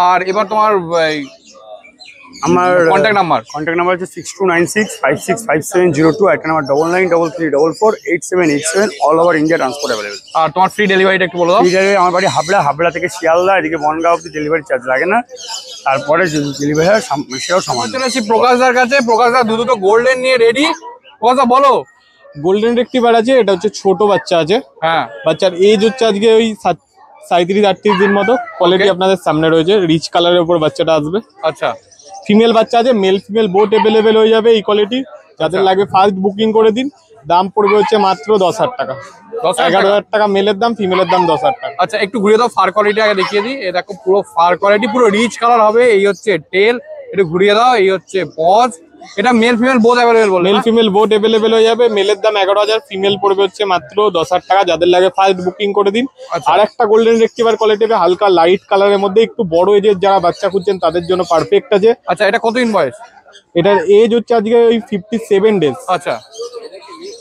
আর এবার তোমার আমার কন্ট্যাক্ট নাম্বার হচ্ছে 6296565702। একটা number 9933448787। All over India transport available. আর তোমার ফ্রি ডেলিভারিটা একটু বলে দাও। এই জায়গায় আমার বাড়ি হাবড়া থেকে শিয়ালদা, এদিকে বনগাঁও অব্দি ডেলিভারি চার্জ লাগে না। তারপরে ডেলিভারি হয় সেটাও সমান। চলে এসেছি প্রকাশদার কাছে। প্রকাশদা দুটো গোল্ডেন নিয়ে রেডি। প্রকাশদা বলো। গোল্ডেন রেক্টিভার আছে, এটা হচ্ছে ছোট বাচ্চা আছে। হ্যাঁ, বাচ্চার এজ হচ্ছে আজকে ওই 37-38 দিন মতো। কোয়ালিটি আপনাদের সামনে রয়েছে, রিচ কালারের উপর বাচ্চাটা আসবে। আচ্ছা। ফিমেল বাচ্চা আছে, মেল ফিমেল বোট অ্যাভেলেবেল হয়ে যাবে এই কোয়ালিটি। যাদের লাগবে ফার্স্ট বুকিং করে দিন। দাম পড়বে হচ্ছে মাত্র 10,000 টাকা। 11,000 টাকা মেলের দাম, ফিমেলের দাম 10,000 টাকা। আচ্ছা, একটু ঘুরে দাও। ফার কোয়ালিটি আগে দেখিয়ে দিই। এই দেখো পুরো ফার কোয়ালিটি, পুরো রিচ কালার হবে। এই হচ্ছে টেল, একটু ঘুরিয়ে দাও। এই হচ্ছে পজ। এটা মেল ফিমেল বোথ অ্যাভেলেবেল বলো? মেল ফিমেল বোট অ্যাভেলেবেল হয়ে যাবে। মেলের দাম 11,000, ফিমেল পড়বে হচ্ছে মাত্র 10,000 টাকা। যাদের লাগে ফার্স্ট বুকিং করে দিন। আর একটা গোল্ডেন রেক্টিভার কোয়ালিটি হালকা লাইট কালারের মধ্যে, একটু বড় এজের যারা বাচ্চা খুঁজছেন তাদের জন্য পারফেক্ট আছে। আচ্ছা, এটা কতদিন বয়স? এটার এজ হচ্ছে আজকে ওই 57 ডেজ। আচ্ছা,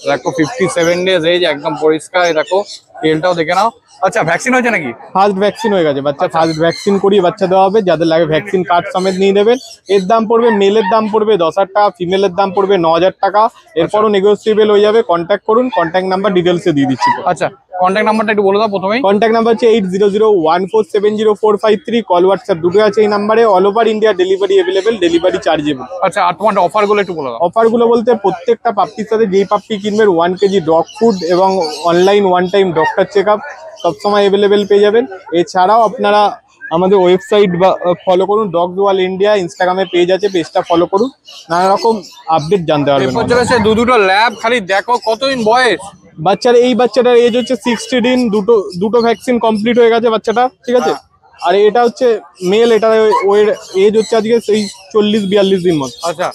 দেখো 57 ডেজ এজ, একদম পরিষ্কার। এই দেখো তেলটাও দেখে নাও। আচ্ছা, ভ্যাকসিন হয়েছে নাকি? ফার্স্ট ভ্যাকসিন হয়ে গেছে বাচ্চা। ফার্স্ট ভ্যাকসিন করিয়ে বাচ্চা দেওয়া হবে। যাদের লাগে ভ্যাকসিন কার্ড সমেত নিয়ে নেবেন। এর দাম পড়বে, মেলের দাম পড়বে 10,000 টাকা, ফিমেলের দাম পড়বে 9,000 টাকা। এরপরও নেগোসিয়েবল হয়ে যাবে। কন্ট্যাক্ট করুন। কন্ট্যাক্ট নাম্বার ডিটেলসে দিয়ে দিচ্ছি। আচ্ছা, কন্ট্যাক্ট নাম্বারটা একটু বলে দাও প্রথমেই। কন্ট্যাক্ট নাম্বার হচ্ছে 8001470453। কল হোয়াটসঅ্যাপ দুটো আছে এই নাম্বারে। All over India delivery available, delivery chargeable. আচ্ছা, আর তোমার অফার গুলো একটু বলে দাও। অফারগুলো বলতে প্রত্যেকটা পাপ্পির সাথে যেই পাপ্পি কিনবেন 1 কেজি ডগ ফুড এবং online 1 time doctor check up সবসময় অ্যাভেলেবেল পেয়ে যাবেন। এছাড়াও আপনারা আমাদের ওয়েবসাইট বা ফলো করুন, ডগ ওয়াল ইন্ডিয়া ইনস্টাগ্রামে পেজ আছে, পেজটা ফলো করুন। নানা রকম আপডেট জানতে পারবেন। এরপর চলেছে দুটো ল্যাব। খালি দেখো কতদিন বয়স বাচ্চার। এই বাচ্চাটার এজ হচ্ছে 60 দিন। দুটো ভ্যাকসিন কমপ্লিট হয়ে গেছে বাচ্চাটা, ঠিক আছে। আর এটা হচ্ছে মেল। এটা ওর এজ হচ্ছে আজকে সেই 40-42 দিন মতো। আচ্ছা,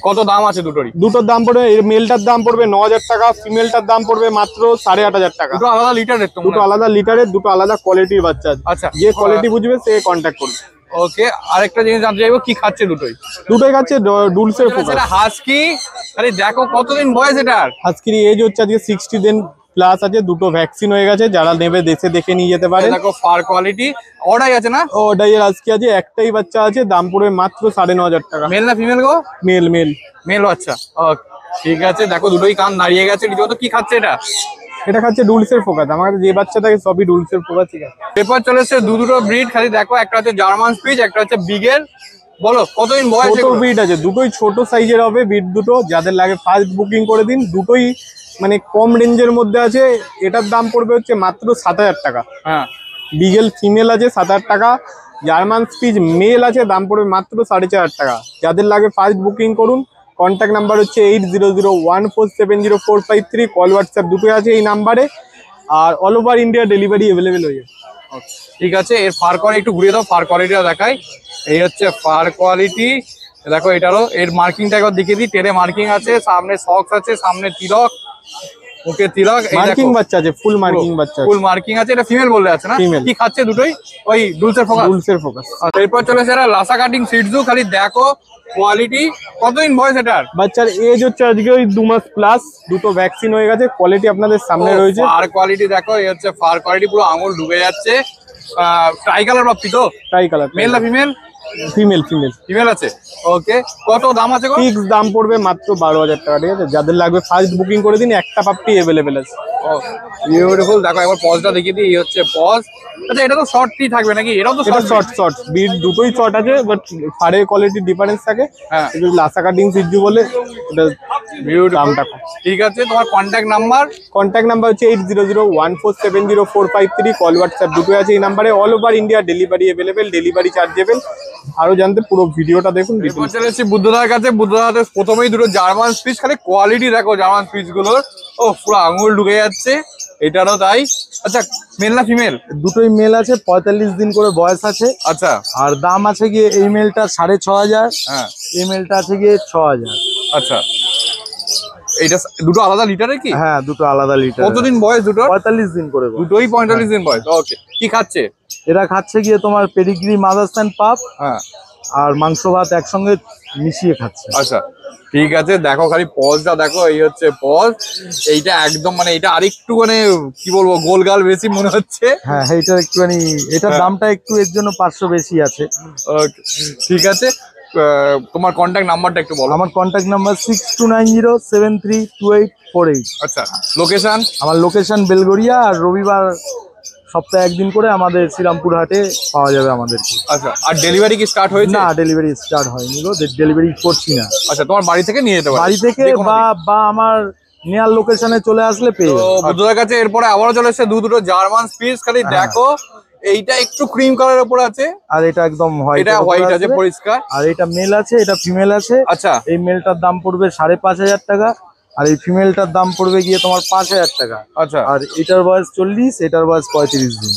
কত দাম আছে দুটোরই? দুটোর দাম পড়বে, মেলটার দাম পড়বে 9,000 টাকা, ফিমেলটার দাম পড়বে মাত্র 8,500 টাকা। দুটো আলাদা লিটারের তো? দুটো আলাদা লিটারের, দুটো আলাদা কোয়ালিটির বাচ্চা আছে। আচ্ছা, যে কোয়ালিটি বুঝবে সে কন্ট্যাক্ট করবে। ওকে, আরেকটা জিনিস জানতে চাইবো, কি খাচ্ছে দুটোই? দুটোই খাচ্ছে ডুলসের ফোকাস। এটা হাস্কি। খালি দেখো কতদিন বয়স এটার। হাস্কির এজ হচ্ছে আজকে 60 দিন প্লাস আছে। দুটো ভ্যাকসিন হয়ে গেছে। যারা নেবে দেশে দেখে নিয়ে যেতে পারে। দেখো ফার কোয়ালিটি। অর্ডার আছে না? ওটাই আজকে আছে। একটাই বাচ্চা আছে, দাম পড়বে মাত্র 9,500 টাকা। মেল না ফিমেল গো? মেল মেল মেল বাচ্চা। ওকে, ঠিক আছে। দেখো দুটোই কান দাঁড়িয়ে গেছে রীতিমতো। কি খাচ্ছে এটা? এটা খাচ্ছে ডুলসের ফোকাস। আমার কাছে যে বাচ্চা থাকে সবই ডুলসের ফোকাস, ঠিক আছে। এরপর চলেছে দুটো ব্রিড। খালি দেখো, একটা হচ্ছে জার্মান স্পিচ, একটা হচ্ছে বিগেল। বলো কতদিন বয়স? ছোট ব্রিড আছে, দুটোই ছোট সাইজের হবে ব্রিড দুটো। যাদের লাগে ফার্স্ট বুকিং করে দিন। দুটোই মানে কম রেঞ্জের মধ্যে আছে। এটার দাম পড়বে হচ্ছে মাত্র 7,000 টাকা। হ্যাঁ, বিগেল ফিমেল আছে 7,000 টাকা। জার্মান স্পিচ মেল আছে, দাম পড়বে মাত্র 4,500 টাকা। যাদের লাগে ফার্স্ট বুকিং করুন। কন্ট্যাক্ট নাম্বার হচ্ছে 8001470453। কল হোয়াটসঅ্যাপ দুটোই আছে এই নাম্বারে। আর all over India delivery available হয়ে যাবে। ঠিক আছে। এর ফার কোয়ালিটি একটু ঘুরিয়ে দাও। ফার কোয়ালিটিটা দেখাই। এই হচ্ছে ফার কোয়ালিটি। দেখো এটারও এর মার্কিংটা একবার দেখিয়ে দিই। টেলে মার্কিং আছে, সামনে সক্স আছে, সামনে তিলক, ওকে তিলক। মার্কিং বাচ্চা আছে, ফুল মার্কিং বাচ্চা, ফুল মার্কিং আছে। এটা ফিমেল বললে আছে না? Female। কি খাচ্ছে দুটোই? ওই ডুলসের ফোকাস। ডুলসের ফোকাস। এরপর চলেছে এরা লাসা কাটিং সিডজু। খালি দেখো কোয়ালিটি। কতদিন বয়স এটার? বাচ্চার এজ হচ্ছে আজকে ওই 2 মাস প্লাস। দুটো ভ্যাকসিন হয়ে গেছে। কোয়ালিটি আপনাদের সামনে রয়েছে। ফার কোয়ালিটি দেখো। এই হচ্ছে ফার কোয়ালিটি, পুরো আঙুল ডুবে যাচ্ছে। ট্রাই কালার পাপ্পি তো? Try colour. মেল না ফিমেল? ফিমেল ফিমেল ফিমেল আছে, ওকে। কত দাম আছে গো? ফিক্স দাম পড়বে মাত্র 12,000 টাকা, ঠিক আছে? যাদের লাগবে ফার্স্ট বুকিং করে দিন, একটা পাপ্পি অ্যাভেলেবেল আছে। বিউটিফুল, দেখো একবার পজটা দেখিয়ে দিই, এই হচ্ছে পজ। আচ্ছা এটা তো শর্টই থাকবে নাকি? এটাও তো এটা শর্ট? শর্ট বিট দুটোই শর্ট আছে, বাট ফারের কোয়ালিটির ডিফারেন্স থাকে। হ্যাঁ। একটু লাসা কাটিং সিজু বলে এটা দামটা কম। ঠিক আছে, তোমার কন্ট্যাক্ট নাম্বার? কন্ট্যাক্ট নাম্বার হচ্ছে 8001470453, কল হোয়াটসঅ্যাপ দুটোই আছে এই নাম্বারে। All over India delivery available, delivery chargeable. আরো জানতে পুরো ভিডিওটা দেখুন। এরপর চলে এসেছি বুদ্ধদার কাছে। বুদ্ধদাতে প্রথমেই দুটো জার্মান স্পিচ, খালি কোয়ালিটি দেখো জার্মান স্পিচ গুলোর, ও পুরো আঙুল ঢুকে যাচ্ছে। এটারও তাই। আচ্ছা মেল না ফিমেল? দুটোই মেল আছে, 45 দিন করে বয়স আছে। আচ্ছা। আর দাম আছে গিয়ে এই মেলটা 6,500, হ্যাঁ। এই মেলটা আছে গিয়ে 6,000। আচ্ছা, এইটা দুটো আলাদা লিটারে কি? হ্যাঁ, দুটো আলাদা লিটার। কতদিন বয়স দুটো? 45 দিন করে বয়স। দুটোই 45 দিন বয়স, ওকে। কি খাচ্ছে? এরা খাচ্ছে গিয়ে তোমার পেডিগ্রি, মাদারসান পাপ হ্যাঁ, আর মাংস ভাত একসঙ্গে মিশিয়ে খাচ্ছে। আচ্ছা ঠিক আছে। দেখো খালি পজটা দেখো, এই হচ্ছে পজ। এইটা একদম মানে এটা আরেকটু মানে কি বলবো, গোলগাল বেশি মনে হচ্ছে। হ্যাঁ, এইটা একটুখানি, এটার দামটা একটু এর জন্য 500 বেশি আছে। ওকে ঠিক আছে। তোমার কন্ট্যাক্ট নাম্বারটা একটু বলো। আমার কন্ট্যাক্ট নাম্বার 6290732848। আচ্ছা, লোকেশন? আমার লোকেশন বেলগড়িয়া, আর রবিবার সপ্তাহে একদিন করে আমাদের শ্রীরামপুর হাটে পাওয়া যাবে আমাদেরকে। আচ্ছা, আর ডেলিভারি কি স্টার্ট হয়েছে? না, ডেলিভারি স্টার্ট হয়নি গো, ডেলিভারি করছি না। আচ্ছা, তোমার বাড়ি থেকে নিয়ে যেতে পারো? বাড়ি থেকে বা আমার নিয়ার লোকেশনে চলে আসলে পেয়ে তো বুদ্ধদার কাছে এরপরে আবারও চলে এসেছে দুটো জার্মান স্পিচ। খালি দেখো, এইটা একটু ক্রিম কালারের উপর আছে, আর এটা একদম হোয়াইট। এটা হোয়াইট আছে পরিষ্কার। আর এটা মেল আছে, এটা ফিমেল আছে। আচ্ছা, এই মেলটার দাম পড়বে 5,500 টাকা, আর এই ফিমেলটার দাম পড়বে গিয়ে তোমার 5,000 টাকা। আচ্ছা। আর এটার বয়স 40, এটার বয়স 35 দিন।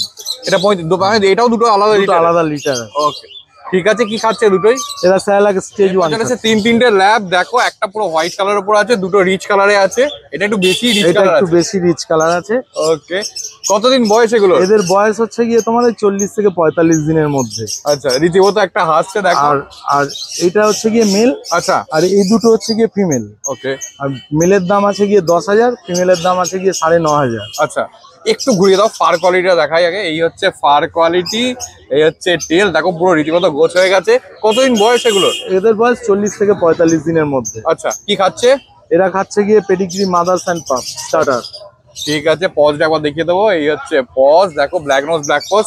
এটা 35, এটাও দুটো আলাদা লিটার? আলাদা লিটার। ওকে ঠিক আছে। কি খাচ্ছে দুটোই? এরা স্যালাক স্টেজ 1 আছে। তিনটে ল্যাব দেখো, একটা পুরো হোয়াইট কালারের উপর আছে, দুটো রিচ কালারে আছে। এটা একটু বেশি রিচ এটা কালার একটু আছে। বেশি রিচ কালার আছে। ওকে, কতদিন বয়স এগুলো? এদের বয়স হচ্ছে গিয়ে তোমার 40 থেকে 45 দিনের মধ্যে। আচ্ছা, রীতিমতো একটা হাসছে দেখো। আর এটা হচ্ছে গিয়ে মেল। আচ্ছা। আর এই দুটো হচ্ছে গিয়ে ফিমেল। ওকে। আর মেলের দাম আছে গিয়ে 10,000, ফিমেলের দাম আছে গিয়ে 9,500। আচ্ছা, একটু ঘুরিয়ে দাও, ফার কোয়ালিটিটা দেখাই আগে। এই হচ্ছে ফার কোয়ালিটি, এই হচ্ছে টেল দেখো, পুরো রীতিমতো গোছ হয়ে গেছে। কতদিন বয়স এগুলো? এদের বয়স 40 থেকে 45 দিনের মধ্যে। আচ্ছা, কি খাচ্ছে? এরা খাচ্ছে গিয়ে পেডিগ্রি, মাদারসান পাপ স্টার্টার। ঠিক আছে, পজটা একবার দেখিয়ে দেবো। এই হচ্ছে পজ দেখো, ব্ল্যাক নোজ ব্ল্যাক পজ।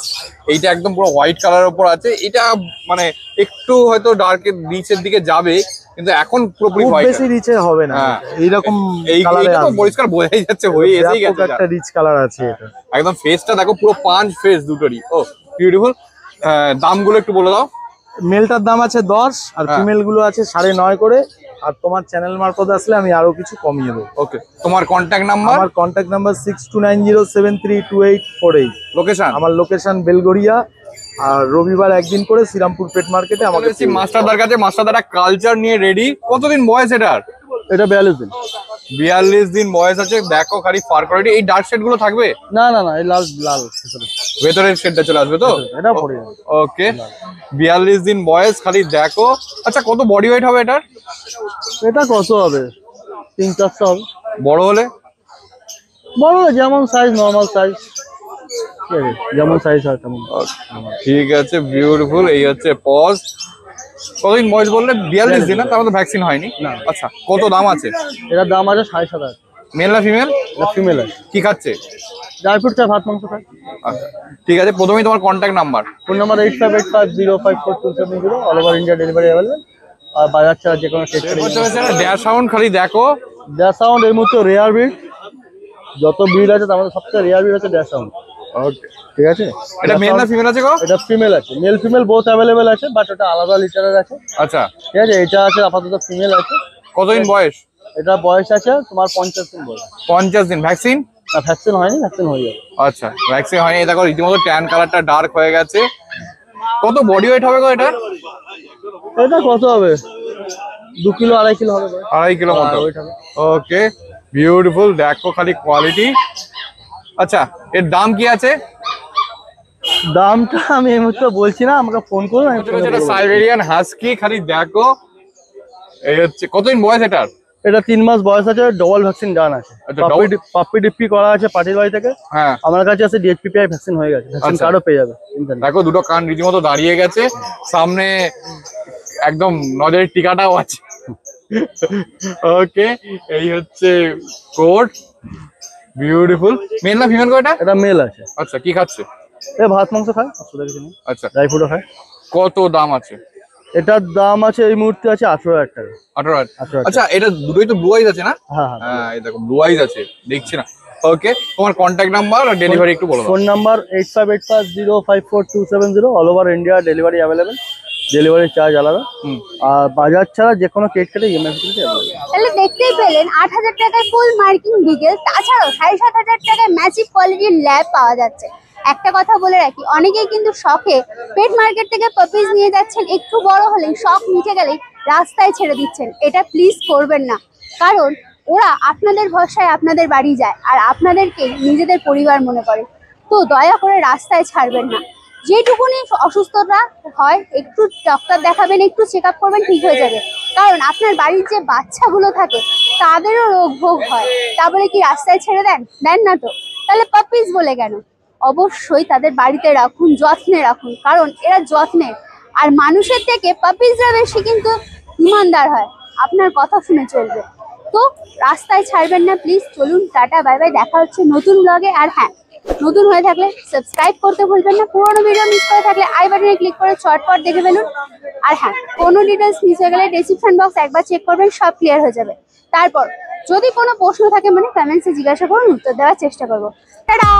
এইটা একদম পুরো হোয়াইট কালারের উপর আছে। এটা মানে একটু হয়তো ডার্কের নিচের দিকে যাবে, কিন্তু এখন পুরোপুরি খুব হোয়াইট। বেশি রিচে হবে না। হ্যাঁ, এইরকম এই কালারে তো পরিষ্কার বোঝাই যাচ্ছে, হয়ে এসেই গেছে। একটা রিচ কালার আছে এটা। একদম ফেসটা দেখো, পুরো পাঁচ ফেস দুটোরই। ও বিউটিফুল। দামগুলো একটু বলে দাও। মেলটার দাম আছে 10, আর ফিমেল গুলো আছে 9.5 করে। আর তোমার চ্যানেল মারফত আসলে আমি আরো কিছু কমিয়ে দেবো। ওকে, তোমার কন্ট্যাক্ট নাম্বার? আমার কন্ট্যাক্ট নাম্বার 6290732848। লোকেশন? আমার লোকেশন বেলগড়িয়া, আর রবিবার একদিন করে শ্রীরামপুর পেট মার্কেটে আমাদের। মাস্টারদার কাছে। মাস্টারদার কালচার নিয়ে রেডি। কতদিন বয়স এটার? এটা 42 দিন। 42 দিন বয়স আছে। দেখো খালি ফার কোয়ালিটি। এই ডার্ক শেড গুলো থাকবে? না না না, এই লাল লাল ভেতরের শেডটা চলে আসবে তো? এটা পড়ে যাবে। ওকে, 42 দিন বয়স। খালি দেখো। আচ্ছা, কত বডি ওয়েট হবে এটার? এটা কত হবে? 3-400 হবে। বড় হলে? বড় যেমন সাইজ, নরমাল সাইজ, যেমন সাইজ হয় তেমন। ঠিক আছে, বিউটিফুল। এই হচ্ছে পজ। কতদিন বয়স বললে? 42 দিন। না, তার মধ্যে ভ্যাকসিন হয়নি? আচ্ছা, কত দাম আছে? এটার দাম আছে 7,500। মেল না ফিমেল? এটা ফিমেল আছে। কি খাচ্ছে? ড্রাই ফ্রুট খায়, ভাত মাংস খায়। আচ্ছা ঠিক আছে। প্রথমেই তোমার contact number? Phone number 8585054270। All over India delivery available. আর বাজার ছাড়া যে কোনো ড্যাশ সাউন্ড খালি দেখো। ড্যাশ সাউন্ড এর মধ্যে রেয়ার ব্রিড, যত ব্রিড আছে তার মধ্যে সবচেয়ে রেয়ার ব্রিড আছে ড্যাশ সাউন্ড। ওকে, ঠিক আছে। এটা মেল না ফিমেল আছে গো? এটা ফিমেল আছে, মেল ফিমেল বোথ অ্যাভেলেবেল আছে, বাট এটা আলাদা লিটারের আছে। আচ্ছা ঠিক আছে, এটা আছে আপাতত ফিমেল আছে। কতদিন বয়স? এটা বয়স আছে তোমার 50 দিন বয়স। 50 দিন। ভ্যাকসিন? না, ভ্যাকসিন হয়নি, ভ্যাকসিন হয়ে যাবে। আচ্ছা, ভ্যাকসিন হয়নি। দেখো রীতিমতো ট্যান কালারটা ডার্ক হয়ে গেছে। কত বডি ওয়েট হবে গো এটা? এটা কত হবে? 2 কিলো 2.5 কিলো হবে। 2.5 কিলো মতো। ওকে, বিউটিফুল। দেখো খালি কোয়ালিটি। আচ্ছা, এর দাম কি আছে? দামটা আমি এই মুহূর্তে বলছি না, আমাকে ফোন করুন। Siberian husky. খালি দেখো, এই হচ্ছে। কতদিন বয়স এটার? এটা 3 মাস বয়স আছে, ডবল ভ্যাকসিন ডান আছে। আচ্ছা, double- পাপ্পি ডিপ্পি করা আছে পার্টির বাড়ি থেকে। হ্যাঁ আমার কাছে আছে ডিএইচপিপিআই ভ্যাকসিন হয়ে গেছে, ভ্যাকসিন আচ্ছা। কার্ডও পেয়ে যাবে চিন্তা নেই। দেখো দুটো কান রীতিমতো দাঁড়িয়ে গেছে, সামনে একদম নজরের টিকাটাও আছে। ওকে, এই হচ্ছে কোড, বিউটিফুল। মেল না ফিমেল কোডটা? এটা মেল আছে। আচ্ছা, কি খাচ্ছে? এ ভাত মাংস খায়, অসুবিধা কিছু নেই, আচ্ছা, ড্রাই ফ্রুটও খায়। কত দাম আছে? এটার দাম আছে এই মুহূর্তে আছে 18,000 টাকা। 18,000। 18,000 আচ্ছা, এটা দুটোই তো ব্লু আইজ আছে না? হ্যাঁ হ্যাঁ। হ্যাঁ, এই দেখো ব্লু আইজ আছে, দেখছি না। ওকে, তোমার কন্ট্যাক্ট নাম্বার আর ডেলিভারি একটু বলো দাও। Phone number 8585054270, all over India delivery available, delivery charge আলাদা। আর বাজার ছাড়া যে কোনো কেট কেটে ইএমআই ফেসিলিটি অ্যাভেলেবল। তাহলে দেখতেই পেলেন 8,000 টাকায় ফুল মার্কিং বিগেল, তাছাড়াও 7,500 টাকায় ম্যাসিভ কোয়ালিটির ল্যাব পাওয়া যাচ্ছে। একটা কথা বলে রাখি, অনেকেই কিন্তু শখে পেট মার্কেট থেকে পাপিজ নিয়ে যাচ্ছেন, একটু বড় হলেই শখ মিটে গেলেই রাস্তায় ছেড়ে দিচ্ছেন। এটা প্লিজ করবেন না, কারণ ওরা আপনাদের ভরসায় আপনাদের বাড়ি যায় আর আপনাদেরকে নিজেদের পরিবার মনে করে। তো দয়া করে রাস্তায় ছাড়বেন না। যেটুকুনি অসুস্থতা হয় একটু ডক্টর দেখাবেন, একটু চেক আপ করবেন, ঠিক হয়ে যাবে। কারণ আপনার বাড়ির যে বাচ্চাগুলো থাকে তাদেরও রোগ ভোগ হয়, তা বলে কি রাস্তায় ছেড়ে দেন না তো? তাহলে পাপিজ বলে কেন? অবশ্যই তাদের বাড়িতে রাখুন, যত্নে রাখুন, কারণ এরা যত্নের। আর মানুষের থেকে পাপিজরা বেশি কিন্তু ইমানদার হয়, আপনার কথা শুনে চলবে। তো রাস্তায় ছাড়বেন না প্লিজ। চলুন, টাটা, বাই বাই, দেখা হচ্ছে নতুন ব্লগে। আর হ্যাঁ, নতুন হয়ে থাকলে সাবস্ক্রাইব করতে ভুলবেন না, পুরোনো ভিডিও মিস করে থাকলে আই বাটনে ক্লিক করে চটপট দেখে ফেলুন। আর হ্যাঁ, কোনো ডিটেলস মিস হয়ে গেলে ডেসক্রিপশন বক্স একবার চেক করবেন, সব ক্লিয়ার হয়ে যাবে। তারপর যদি কোনো প্রশ্ন থাকে মানে কমেন্টসে জিজ্ঞাসা করুন, উত্তর দেওয়ার চেষ্টা করবো। টাটা।